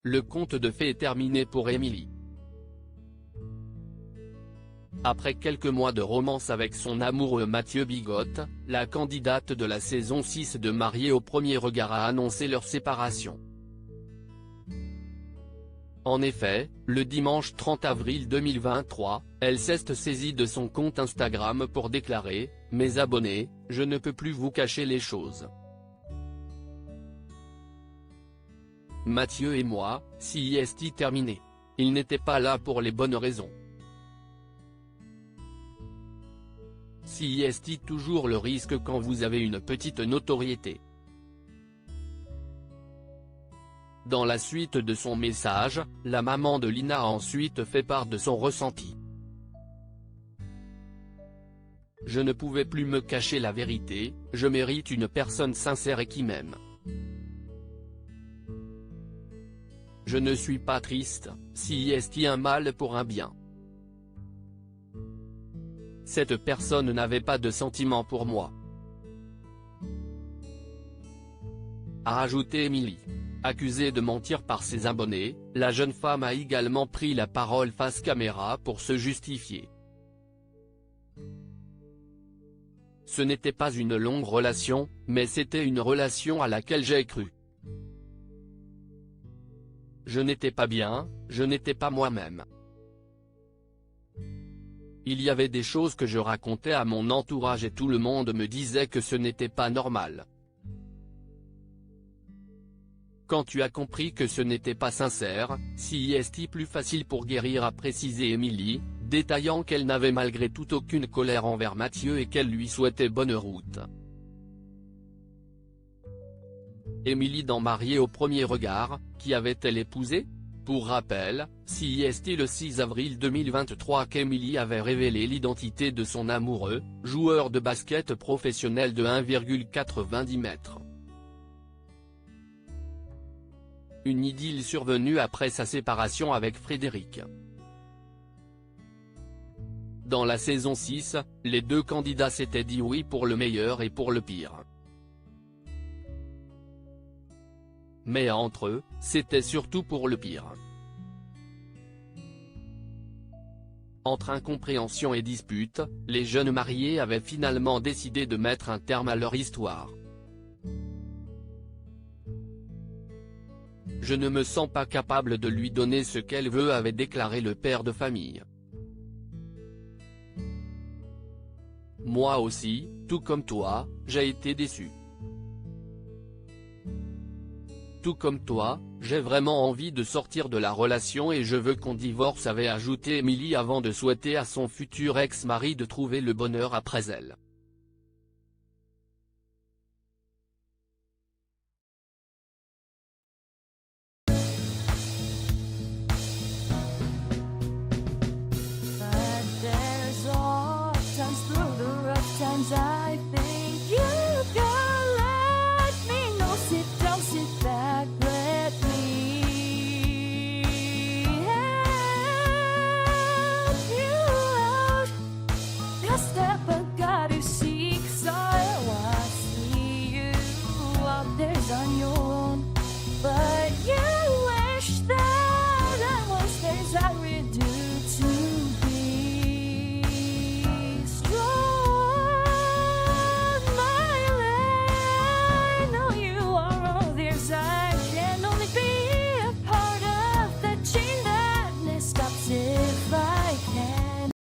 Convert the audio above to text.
le conte de fées est terminé pour Émilie. Après quelques mois de romance avec son amoureux Mathieu Bigotte, la candidate de la saison 6 de Mariés au premier regard a annoncé leur séparation. En effet, le dimanche 30 avril 2023, elle s'est saisie de son compte Instagram pour déclarer « Mes abonnés, je ne peux plus vous cacher les choses. Mathieu et moi, CIST terminé. Il n'était pas là pour les bonnes raisons. CIST toujours le risque quand vous avez une petite notoriété. » Dans la suite de son message, la maman de Lina a ensuite fait part de son ressenti. « Je ne pouvais plus me cacher la vérité, je mérite une personne sincère et qui m'aime. Je ne suis pas triste, CIST un mal pour un bien. Cette personne n'avait pas de sentiments pour moi. » a ajouté Émilie. Accusée de mentir par ses abonnés, la jeune femme a également pris la parole face caméra pour se justifier. « Ce n'était pas une longue relation, mais c'était une relation à laquelle j'ai cru. Je n'étais pas bien, je n'étais pas moi-même. Il y avait des choses que je racontais à mon entourage et tout le monde me disait que ce n'était pas normal. Quand tu as compris que ce n'était pas sincère, CIST plus facile pour guérir, a précisé Émilie, détaillant qu'elle n'avait malgré tout aucune colère envers Mathieu et qu'elle lui souhaitait bonne route. Émilie dans Mariés au premier regard, qui avait-elle épousé ? Pour rappel, CIST le 6 avril 2023 qu'Émilie avait révélé l'identité de son amoureux, joueur de basket professionnel de 1,90 m. Une idylle survenue après sa séparation avec Frédéric. Dans la saison 6, les deux candidats s'étaient dit oui pour le meilleur et pour le pire. Mais entre eux, c'était surtout pour le pire. Entre incompréhension et dispute, les jeunes mariés avaient finalement décidé de mettre un terme à leur histoire. « Je ne me sens pas capable de lui donner ce qu'elle veut », avait déclaré le père de famille. « Moi aussi, tout comme toi, j'ai été déçu. Tout comme toi, j'ai vraiment envie de sortir de la relation et je veux qu'on divorce », avait ajouté Émilie avant de souhaiter à son futur ex-mari de trouver le bonheur après elle.